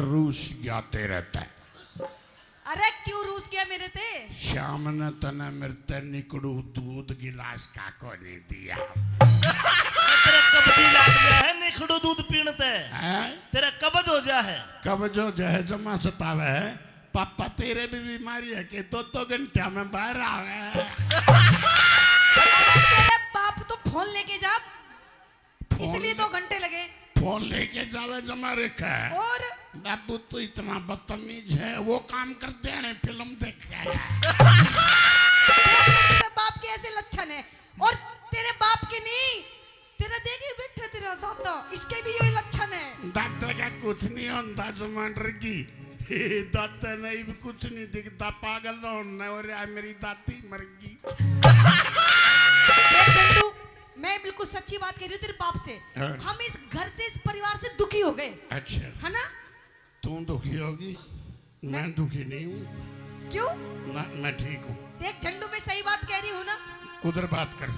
रूस जाते रहता है। अरे क्यों रूस गया मेरे ते? श्याम ने तने मेरे निकड़ू दूध गिलास का को नहीं दिया। तेरा कब्जी लाग गया है, निखड़ू दूध पीणते तेरा कब्ज हो जा है। कब्ज हो जाए जमा सतावे है। पापा तेरे भी बीमारी है कि दो घंटा में बाहर आवे। तेरे बाप तो फोन लेके जा, इसलिए 2 घंटे लगे। फोन लेके जावे जमा रेखा है। और बाबू तो इतना बदतमीज है, वो काम करते हैं फिल्म देख के। तेरे बाप के ऐसे लक्षण है, और तेरे बाप के नहीं, तेरा देखे बैठे तेरा दादा, इसके भी यही लक्षण है। दादा का कुछ नहीं होता जमांडर की। दादा नहीं भी कुछ नहीं दिखता, पागल होना। और यार मेरी दादी मर गई। मैं बिल्कुल सच्ची बात कह रही हूँ तेरे बाप से। हाँ। हम इस घर से, इस परिवार से दुखी हो गए। अच्छा है ना? तू दुखी होगी, मैं दुखी नहीं हूँ। क्यों? ना मैं ठीक हूँ। देख झंडू, मैं सही बात कह रही हूँ ना? उधर बात कर।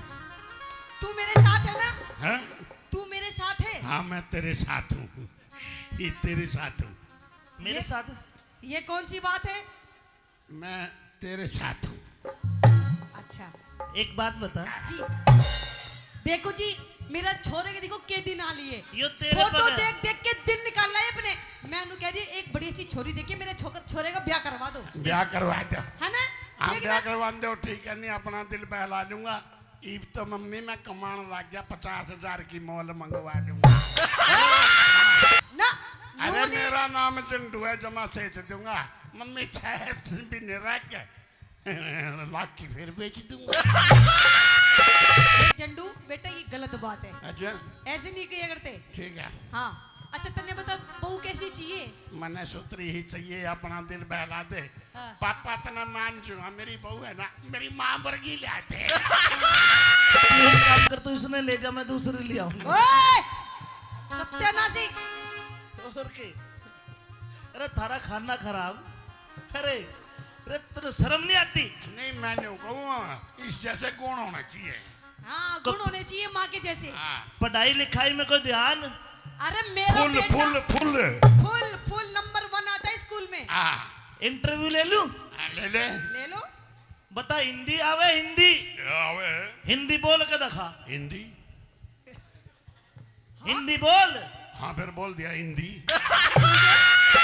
तू मेरे साथ है ना? है? तू मेरे साथ है? हाँ मैं तेरे साथ हूँ, ये तेरे साथ हूँ। मेरे साथ ये कौन सी बात है? मैं तेरे साथ हूँ। अच्छा एक बात बता जी। देखो जी, मेरा छोरे के देखो के दिन आ लिए, यो तेरे फोटो बगैर- देख देख के दिन निकाल रहा है अपने। मैं उन्हें कह रही हूँ एक बढ़िया सी छोरी देखिए, मेरे छोरे का ब्याह करवा दो। ब्याह करवा दो। है ना? हाँ देख ब्याह ना? करवा दो, ठीक है। नहीं अपना दिल बहला लूंगा। ईब तो मम्मी मैं कमाने लग गया, 50,000 की मॉल मंगवा लूंगा। ना अरे मेरा नाम चिंटू है, जमा सेच दूंगा। मम्मी 6 भी नहीं रख के लाख की फिर बेच दूंगा। झंडू बेटा, ये गलत बात है। अच्छा ऐसे नहीं किया करते। ठीक है। हाँ अच्छा, तन्ने बता बहू कैसी चाहिए? मने सूत्री ही चाहिए, अपना दिल बहला दे। हाँ। पापा तना मान चुका, मेरी बहू है ना, मेरी माँ वर्गी लाते। तू एक काम कर, तू इसने ले जा, मैं दूसरे ले आऊंगा। ओए सत्यानाशी! और के? अरे थारा खाना खराब। अरे अरे तेरे शर्म नहीं आती? नहीं मैंने कहूँ इस जैसे गुण होना चाहिए। हाँ गुण होने चाहिए माँ के जैसे। हाँ। पढ़ाई लिखाई में कोई ध्यान? अरे मेरा फुल बेटा full full full full number 1 आता है स्कूल में। हाँ इंटरव्यू ले लूं? ले ले। ले लो। बता, हिंदी आवे? हिंदी आवे। हिंदी बोल के दिखा। हिंदी? हिंदी बोल। हाँ फिर बोल दिया हिंदी।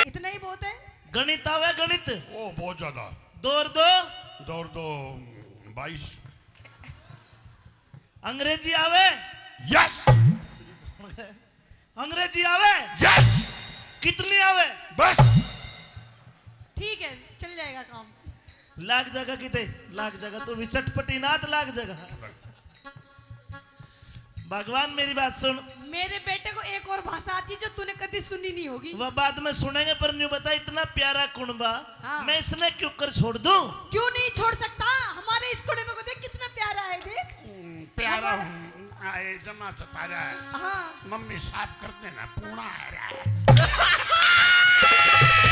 इतना ही बहुत है। गणित आवे? गणित? ओ बहुत ज्यादा। 2 और 2? दौड़ दो 22। अंग्रेजी आवे? यस अंग्रेजी आवे? यस। कितनी आवे? बस ठीक है, चल जाएगा काम। लाख जगह किते लाख जगह, तू भी चटपटी नाथ लाख जगह। भगवान मेरी बात सुन, मेरे बेटे को एक और भाषा आती है जो तूने कभी सुनी नहीं होगी। वह बाद में सुनेंगे, पर न्यू बता, इतना प्यारा कुणबा हाँ। मैं इसने क्यों कर छोड़ दूं? क्यों नहीं छोड़ सकता? हमारे इस कुड़े में को देख कितना प्यारा है, देख। प्यारा हूँ। आए जमा सतारा है। हाँ मम्मी साफ कर देना, पूना आ रहा है।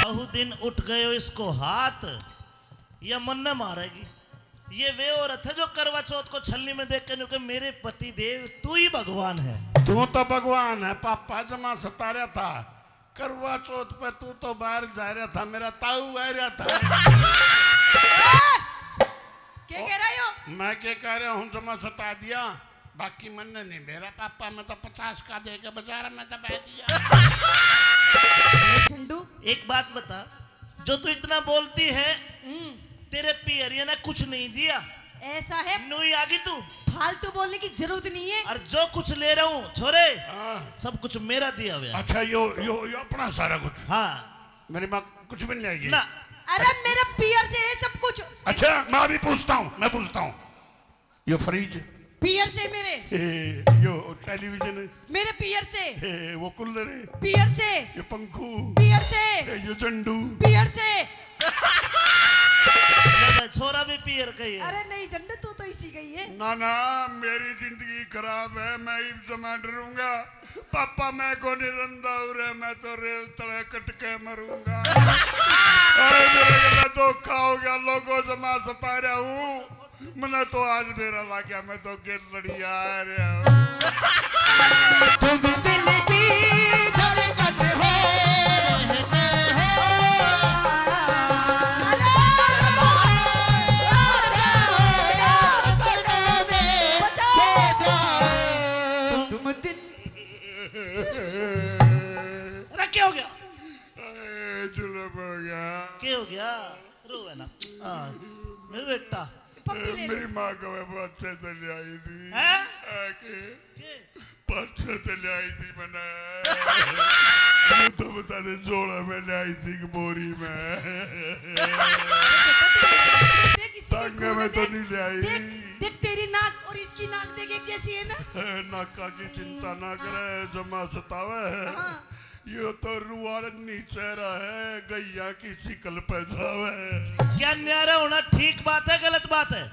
बहु दिन उठ गए इसको हाथ, यह मन न मारेगी। ये वे औरत है जो करवा चौथ को छलनी में देख कर कि मेरे पति देव तू ही भगवान है। तू तो भगवान है। पापा जमा सता रहा था करवा चौथ पे, तू तो बाहर जा रहा था, मेरा ताऊ आ रहा था। क्या कह रहे हो? मैं क्या कह रहा हूँ, जमा सता दिया। बाकी मन नहीं मेरा पापा, मैं तो 50 का दे के बाजार में दबा दिया। झंडू एक बात बता, जो तू इतना बोलती है, तेरे पियरिया ने कुछ नहीं दिया? ऐसा है, नुई आगी तू? फालतू बोलने की जरूरत नहीं है। और जो कुछ ले रहा हूँ छोरे, हाँ। सब कुछ मेरा दिया हुआ है। अच्छा यो अपना सारा कुछ? हाँ। मेरी माँ कुछ भी नहीं आएगी ना। अरे मेरे पियर से है सब कुछ। अच्छा मैं अभी पूछता हूँ, यो फ्रिज, पियर से मेरे, यो टेलीविजन, मेरे पियर से, वो कूलर, पियर से, ये पंखू, पियर से, यो झंडू, पियर से। छोरा भी पियर का ही है। अरे नहीं झंडू, तू तो इसी गई है। ना ना मेरी जिंदगी खराब है, मैं इब जमा डरूंगा। पापा मैं को नहीं रंदा उरे, मैं तो रेल तले कट के मरूंगा। अरे मेरे गला धोखा हो गया, लोगों जमा सता रहा हूँ। मैंने तो आज मेरा ला गया, मैं तो गिर लड़िया आ रहा हूँ। तुम दिल की धड़कन हो रहते गया क्या हो गया? रोवे ना। हाँ मेरे बेटा पप्पी ले मेरी लो। माँ को मैं बच्चे से ले आई थी हैं? आके के? बच्चे से ले आई थी मैंने ये तो बता दे जोड़ा में ले आई थी कि बोरी में देख इसी की तंग खून में है, तो देख, नहीं ले आई देख देख तेरी नाक और इसकी नाक देख एक जैसी है ना। नाका की चिंता ना करे जमा सतावे हाँ। ये तो रुआ नीचे रहे गैया की शिकल पे जावे क्या न्यारा होना ठीक बात है गलत बात है?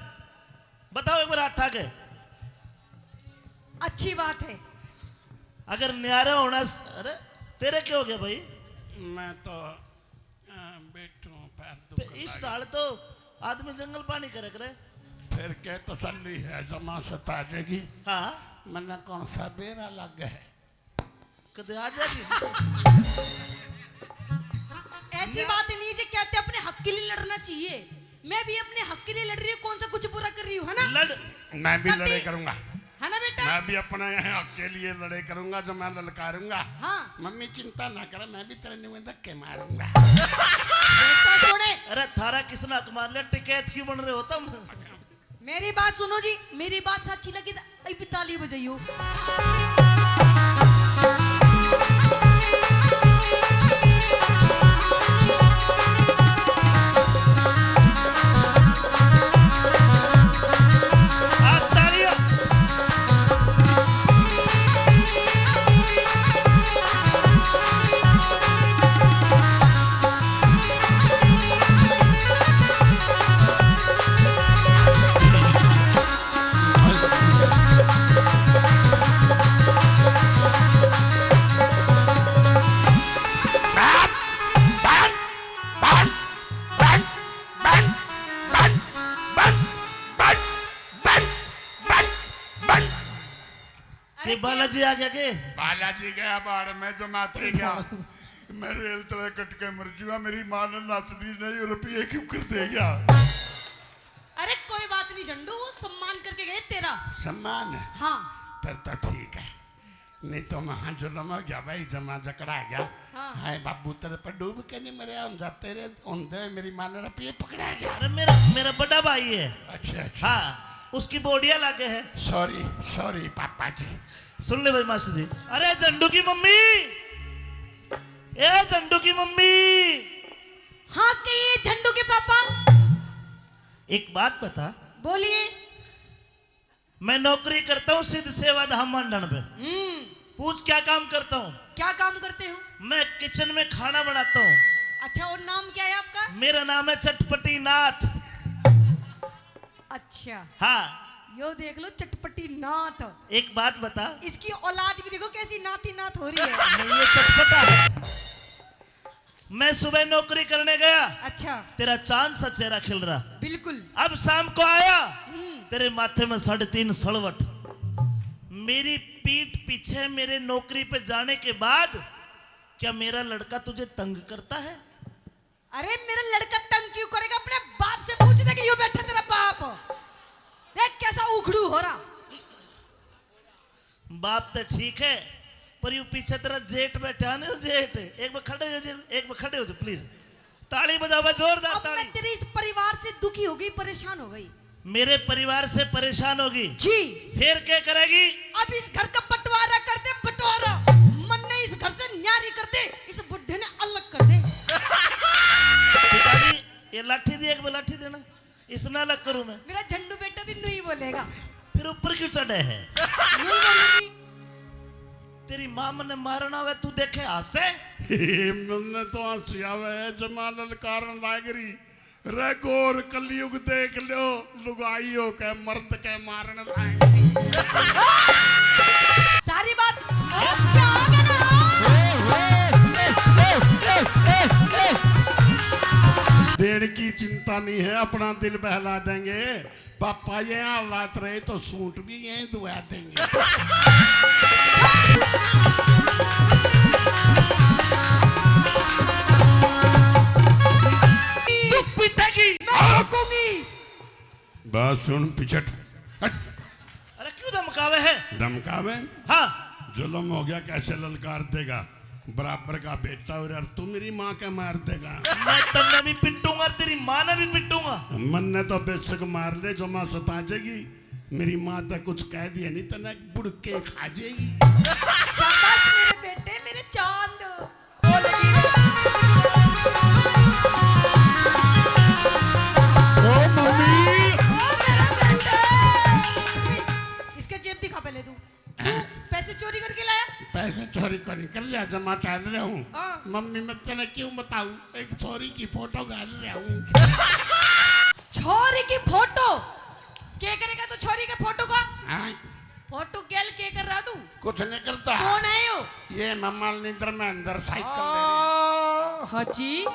बताओ एक बार आठा के। अच्छी बात है। अगर न्यारा होना अरे तेरे क्या हो गया भाई? मैं तो बैठू पैर फिर इस डाल तो आदमी जंगल पानी करे करे। फिर क्या तसल्ली है जमा सता जाएगी हाँ मैंने कौन सा बेरा लग है कदे आ जाएगी। ऐसी बात नहीं है जो कहते अपने हक के लिए लड़ना चाहिए। मैं भी अपने हक के लिए लड़ रही हूँ, कौन सा कुछ बुरा कर रही हूँ, है ना? लड़ मैं भी कभी- लड़े करूंगा है ना बेटा? मैं भी अपने हक के लिए लड़े करूंगा जो मैं ललकारूंगा हाँ मम्मी चिंता ना करे मैं भी तेरे मुंह में धक्के मारूंगा बेटा छोड़े। अरे थारा किसने हक मार लिया? टिकैत क्यों बन रहे हो तुम? मेरी बात सुनो जी, मेरी बात सच्ची लगी तो अभी ताली बजाइयो। आप तालियां। के बालाजी आ गया के? बालाजी गया बाढ़ में जो माथे गया मैं रेल तले कट के मर जूंगा मेरी माँ ने नाच दी नहीं रुपये क्यों कर दे गया अरे कोई बात नहीं झंडू, वो सम्मान करके गए तेरा। सम्मान है हाँ फिर तो ठीक है नहीं तो वहां जुलम हो गया भाई जमा जकड़ा गया हाँ। हाय बाबू तेरे पर डूब के नहीं मरे हम जाते रे उनदे मेरी माँ ने रुपये पकड़ा गया अरे मेरा मेरा बड़ा भाई है। अच्छा अच्छा हाँ उसकी बोडिया लागे है। सॉरी सॉरी पापा जी सुन ले भाई मास्टर जी। अरे झंडू की मम्मी, ए झंडू की मम्मी, हाँ कहिए झंडू के पापा। एक बात बता। बोलिए। मैं नौकरी करता हूँ सिद्ध सेवा धाम मंडन पे। पूछ क्या काम करता हूँ? क्या काम करते हो? मैं किचन में खाना बनाता हूँ। अच्छा और नाम क्या है आपका? मेरा नाम है चटपटी नाथ। अच्छा हाँ यो देख लो चटपटी नाथ। एक बात बता। इसकी औलाद भी देखो कैसी नाती नाथ हो रही है। नहीं ये चटपटा है। मैं सुबह नौकरी करने गया, अच्छा तेरा चांद सा चेहरा खिल रहा। बिल्कुल। अब शाम को आया, तेरे माथे में 3.5 सड़वट। मेरी पीठ पीछे मेरे नौकरी पे जाने के बाद क्या मेरा लड़का तुझे तंग करता है? अरे मेरा लड़का तंग क्यों करेगा? अपने बाप से पूछ दे कि यो बैठा तेरा बाप। देख कैसा उखड़ू हो रहा। बाप तो ठीक है पर यू पीछे तेरा जेठ बैठा ना, जेठ। एक बार खड़े हो जाओ, एक बार खड़े हो जाओ प्लीज। ताली बजाओ भाई, जोरदार अब ताली। मैं तेरे इस परिवार से दुखी हो गई, परेशान हो गई। मेरे परिवार से परेशान होगी? जी। फिर क्या करेगी? अब इस घर का बंटवारा कर दे, बंटवारा। मन ने इस घर से न्यारी कर दे, इस बुढ़े ने अलग कर दे। पिताजी ये लाठी दी, एक बार लाठी देना, इसना अलग करूं मैं। मेरा झंडू बेटा भी नहीं बोलेगा। फिर ऊपर क्यों चढ़े है? नहीं बोलूंगी। तेरी माँ मने मारना हुआ तू देखे हंसे? मैंने तो हंसियावे जमा ललकारन लागरी रे गोर कलयुग देख लो लुगाइयों के मर्द के मारन लाएगी। सारी बात क्या आ गया ना? देने की चिंता नहीं है, अपना दिल बहला देंगे। पापा ये हालात रहे तो सूट भी यहीं दुआ देंगे। तू पिटेगी। मैं रोकूंगी। बस सुन पिछट हट अरे क्यों धमकावे है? धमकावे हाँ जुल्म हो गया कैसे ललकार देगा? बराबर का बेटा और यार तू मेरी माँ क्या मार देगा? मैं तन्ने भी पिटूंगा, तेरी माँ ने भी पिटूंगा। मन ने तो बेशक मार ले, जो माँ सता जाएगी। मेरी माँ तो कुछ कह दिया नहीं तो ना बुड़के खा जाएगी। शाबाश मेरे बेटे, मेरे चांद। ओ मम्मी, ओ मेरा बेटा। इसके जेब दिखा पहले तू पैसे चोरी करके लाया? पैसे चोरी कर कर लिया, जमा टाल रहा हूँ। हाँ। मम्मी मैं तेने क्यों बताऊँ, एक छोरी की फोटो गाल रहा हूँ। छोरी की फोटो क्या करेगा तू? छोरी के फोटो का हाँ, फोटो गैल क्या कर रहा तू? कुछ नहीं करता। कौन है यो? ये मम्मा नींदर में अंदर साइकिल ले रही। हाँ जी।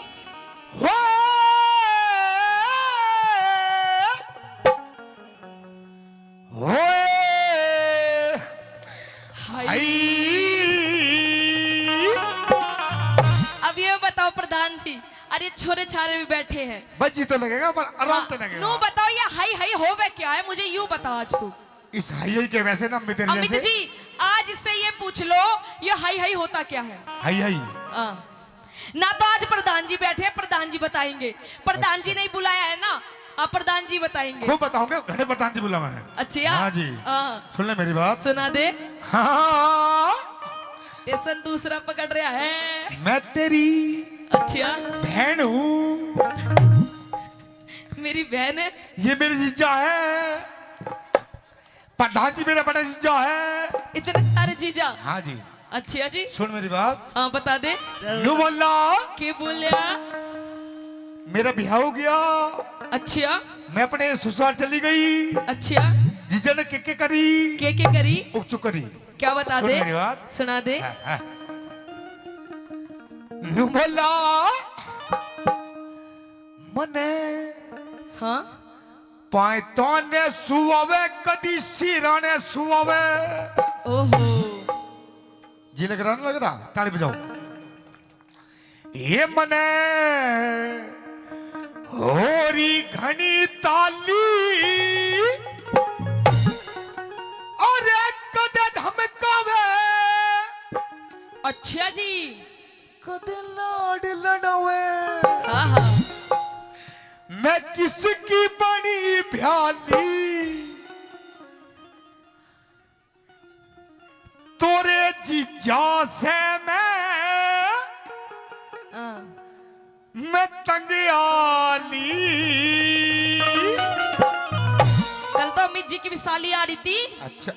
अब ये बताओ प्रधान जी, अरे छोरे छारे भी बैठे हैं, बच्ची तो लगेगा पर आराम तो लगेगा। नो बताओ ये हाई हाई होवे क्या है, मुझे यूं बता आज तू। इस हाई के वैसे ना मित्र अमित जैसे जी आज इससे ये पूछ लो ये हाई हाई होता क्या है। हाई हाई हाँ। ना तो आज प्रधान जी बैठे हैं, प्रधान जी बताएंगे। प्रधान जी नहीं बुलाया है ना, आप प्रधान जी बताएंगे। खूब बताओगे, घने प्रधान जी बुलावा है। अच्छा हाँ जी। हाँ। सुन ले मेरी बात। सुना दे। हाँ, टेंशन दूसरा पकड़ रहा है। मैं तेरी अच्छा बहन हूँ। मेरी बहन है। ये मेरी जीजा है। प्रधान जी मेरा बड़ा जीजा है। इतने सारे जीजा। हाँ जी। अच्छा जी। सुन मेरी बात। हाँ बता दे। नु बोला के बोलिया? मेरा ब्याह हो गया, अच्छा मैं अपने ससुराल चली गई। अच्छा जीजा ने के करी, के करी? उपचुक करी। क्या बता सुन दे? मेरी बात। सुना दे। हाँ, हाँ। नु बोला मने हाँ पायताने सुआवे कदी सिराने सुआवे। ओहो जी लग रहा ना, लग रहा? ताली बजाओ। ये मने होरी घनी ताली अरे कदे धमकावे, अच्छा जी। कदे लाड लड़ावे। हाँ हाँ मैं किसकी बनी भ्याली, तोरे जीजा से हाँ। मैं तंग आली। कल तो अमित जी की भी साली आ रही थी अच्छा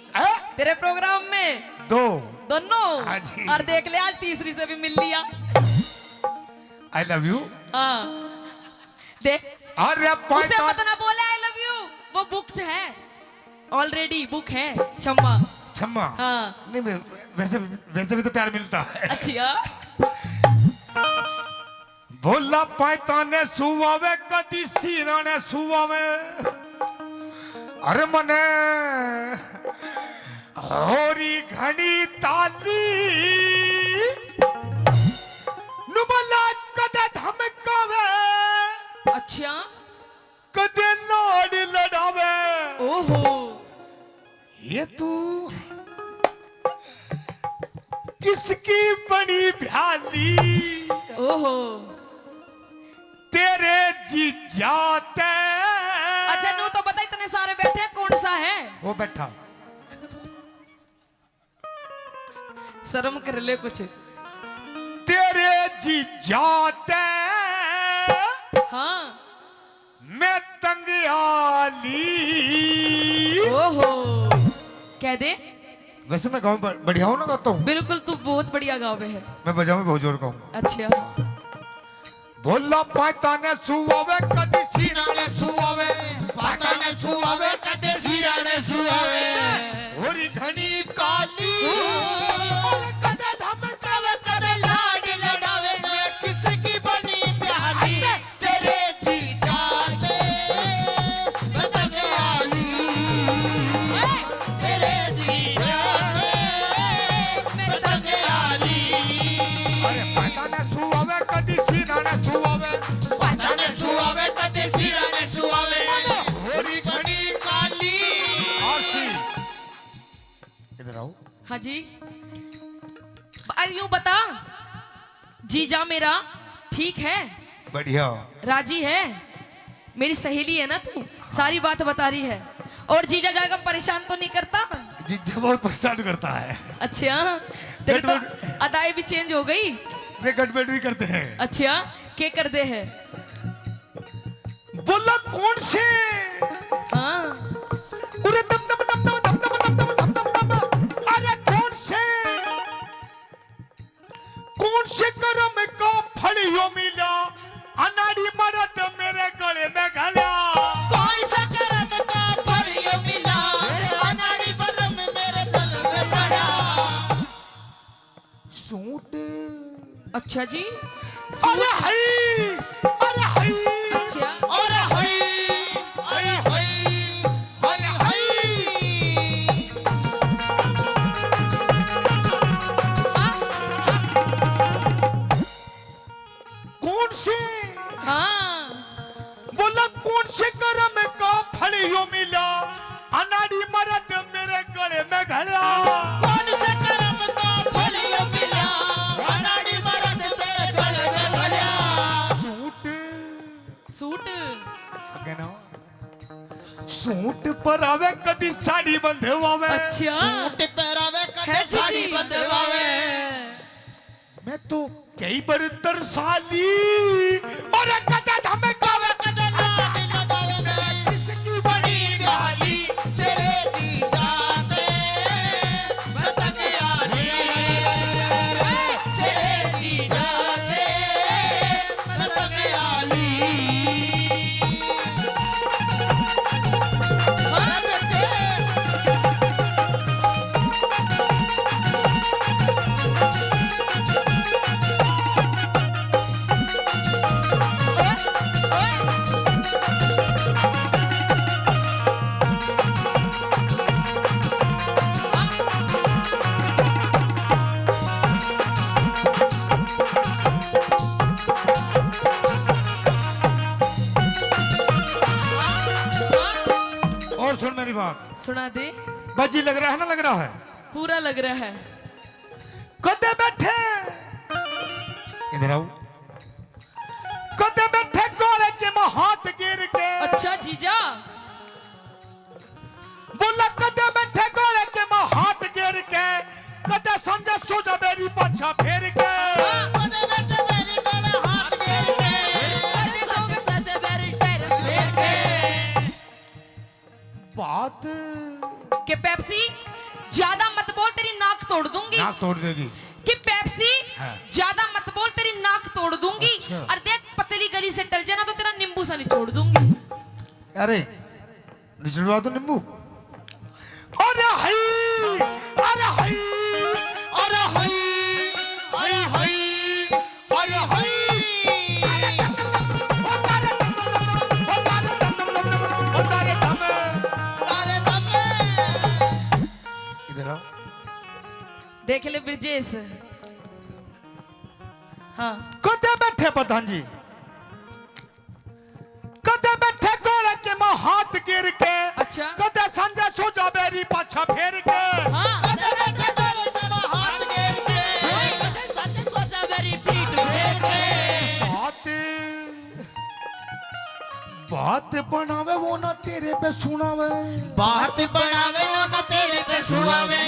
तेरे प्रोग्राम में, दो दोनों। हाँ जी। और देख ले आज तीसरी से भी मिल लिया। I love you. हाँ देख अरे उसे मत ना बोले आई लव यू, वो बुक है ऑलरेडी, बुक है छम्मा। छम्मा। हाँ नहीं वैसे वैसे भी तो प्यार मिलता है। अच्छा भोला पायताने सुआवे कदी सिराने सुआवे। अरे मने होरी घनी ताली नुमला कदे धमकावे, अच्छा कदे लाड लड़ावे। ओहो ये तू किसकी बनी भ्याली, ओहो। तेरे जीजा ते। अच्छा नू तो बता, इतने सारे बैठे हैं, कौन सा है? वो बैठा। शर्म कर ले कुछ। तेरे जीजा ते हाँ मैं तंग आली। ओहो कह दे। वैसे मैं गाँव बढ़िया हूँ ना, गाता हूँ। बिल्कुल तू बहुत बढ़िया गाँव में है। मैं बजाऊँ बहुत जोर का हूँ। अच्छा भोला पायताने सुआवे कदी सिराने सुआवे, पाताने सुआवे कदे सिराने सुआवे। होरी घनी काली कदे धमकावे कदे लाड लड़ावे। मैं किसकी बनी प्याली, तेरे जीजा ने मैं तंग आली। तेरे जीजा ने मैं तंग आली। अरे पायताने सुआवे कदी सिराने सुआवे। पाताने सुआवे कदे सिराने सुआवे। होरी घनी काली। आरसी इधर आओ। हाँ जी। यूं बता जीजा मेरा ठीक है, बढ़िया। राजी है, मेरी सहेली है ना तू, सारी बात बता रही है। और जीजा जाएगा परेशान तो नहीं करता? जीजा बहुत परेशान करता है। अच्छा, तेरे तो अदाएं भी चेंज हो गई। वे गड़बड़ भी करते हैं। अच्छा, क्या कर दे है? बोला कौन से? हाँ, उरे दम दम दम दम दम दम दम दम दम दम। अरे कौन से करम का फलियो मिला, अनाड़ी मरद मेरे गले में घाला। कौन सा करम का फल ये मिला, अनाड़ी बलम मेरे गल में पड़ा। सूट। अच्छा जी। अरे हाय, अरे हाय। अच्छा, अरे हाय, अरे हाय, हाय हाय। हाँ, कौन से? हाँ, बोला कौन से करम का फलियो मिला, अनाड़ी मरद मेरे गले में घाला। कौन सा करम का फल ये मिला, अनाड़ी मरद मेरे गल में घड़ा। सूट। सूट। अगे ना सूट पर आवे कदी साड़ी बंधवावे। अच्छा, सूट पहरावे कदे है साड़ी जी। बंधवावे। मैं तो कई बार तरसाली और कदा धमकावे कदे लाड लगावे मैं इसकी बड़ी गाली, तेरे जीजा ने बतक आली। तेरे जीजा ने बतक आली। अरे बेटे और सुन मेरी बात। सुना दे। बाजी लग रहा है ना, लग रहा है। पूरा लग रहा है। कदे बैठे इधर आओ। कदे बैठे गोले के में हाथ गिर के। अच्छा जीजा। बोला कदे बैठे गोले के में हाथ गिर के, कदे समझे सोजा मेरी पाछा फेर के। कदे बेटे मेरी गले हाथ गिर के, कदे संग कदे मेरी पैर फेर के। बात कि पेप्सी ज्यादा मत बोल, तेरी नाक तोड़ दूंगी। नाक तोड़ देगी। कि पेप्सी हाँ। ज्यादा मत बोल, तेरी नाक तोड़ दूंगी। अच्छा। और देख पतली गली से टल जाना तो तेरा नींबू सा निचोड़ दूंगी। अरे निचड़वा दो नींबू। अरे हाय, अरे हाय, अरे हाय, अरे हाय, अरे हाय। ओ तारे दम दम दम, ओ तारे दम दम दम, ओ तारे दम। तारे दमे इधर आओ। देख ले ब्रजेश। हाँ, कदे बैठे प्रधान जी, कदे बैठे गोले के में हाथ गिर के। अच्छा। कदे संजय सोजा बेरी पाछा फेर के। हाँ, कदे बेटे मेरे गले हाथ गिर के, कदे सच सोचा मेरी पीठ फेर के। बात बनावे वो ना तेरे पे सुनावे। बात बनावे ना तेरे पे सुनावे।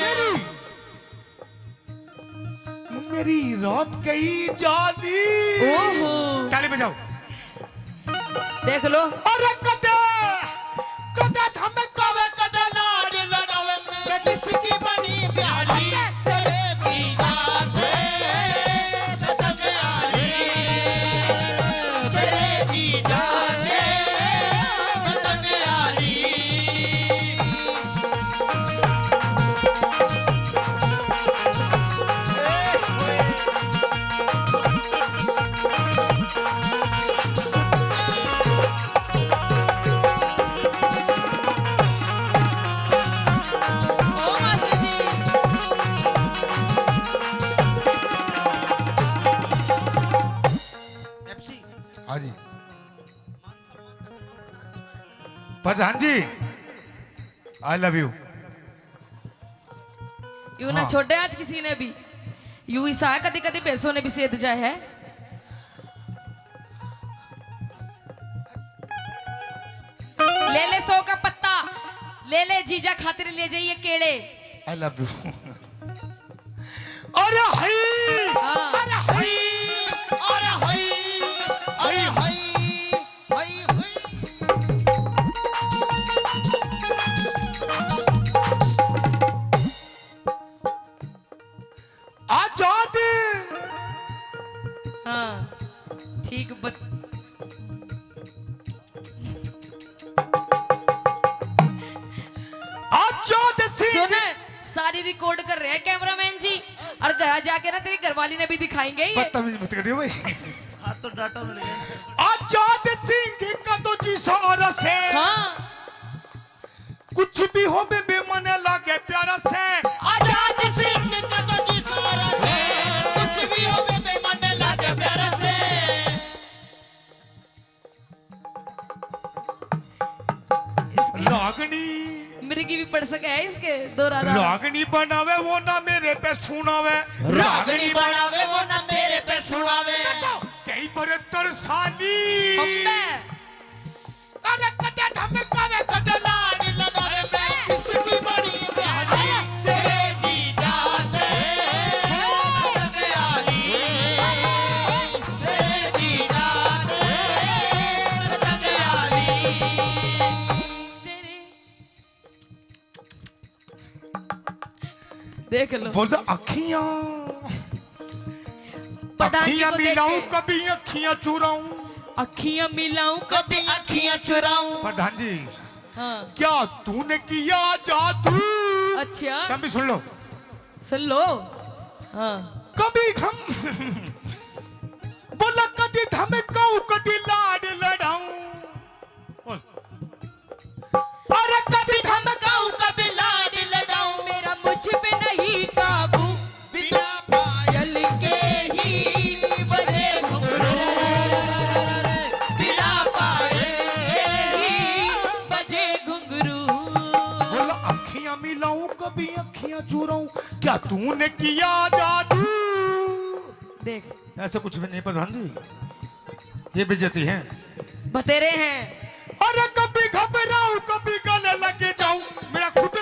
मेरी रात गई जाली। ओहो, ताली बजाओ। देख लो। अरे कदे कदे धमकावे, कदे लाड लगावे। मैं किसकी बनी प्याली, तेरे जीजा ने बतक आली। तेरे जीजा ने बतक आली। ओ मास्टर जी। हाँ जी प्रधान जी, आई लव यू। यू ना छोड़े आज किसी ने भी। यू ईसा कदी कदी पैसों ने भी सेध जाए है। ले ले 100 का पत्ता, ले ले जीजा खातिर ले जाइए केड़े। I love you. अरे हाय, हाँ। अरे हाय, अरे हाय, अरे हाय, हाय हाय। आजाद। हाँ ठीक आजाद सिंह। सुन, सारी रिकॉर्ड कर रहे हैं कैमरामैन जी, और घर जाके ना तेरी घरवाली ने भी दिखाएंगे ये। बदतमीज मत करियो भाई। हाँ तो डाटा मिल गया। आजाद सिंह का तो जी सारा से हाँ कुछ भी हो बेबे मन लागे प्यारा से। आजाद सिंह का तो जी सारा से, कुछ भी हो बेबे मन लागे प्यारा से। रागनी मेरे की भी पढ़ सके है इसके दो राधा। रागनी बनावे वो ना मेरे पे सुनावे। रागनी बनावे वो ना मेरे पे सुनावे। कई बरतर साली अम्बे अरे कदे धमकावे कदे लाड लगावे मैं किसकी बड़ी बहनी तेरे जी जाते दयाली तेरे जी जाते दयाली। तेरे देख लो बोल अखियां प्रधान जी अखियां को देख मिलाऊं के। कभी अखियां चुराऊं। अखियां मिलाऊं कभी अखियां चुराऊं। प्रधान जी हाँ क्या तूने किया जादू। अच्छा तुम भी सुन लो। सुन लो। हाँ कभी हम बोला कदी धमकाऊं कदी लाड लड़ाऊं। अरे कदी धमकाऊं कभी लाड लगाऊं। मेरा मुझ पे नहीं काबू, बिना पायल के ही बजे घुंघरू। बिना पायल के ही बजे घुंघरू। बोला अखियां मिलाऊं कभी अखियां चुराऊं। क्या तूने किया जादू। देख ऐसा कुछ भी नहीं प्रधान जी, ये बेइज्जती है। बतेरे हैं। अरे कभी घबराऊं कभी गले लगे जाऊं। मेरा खुद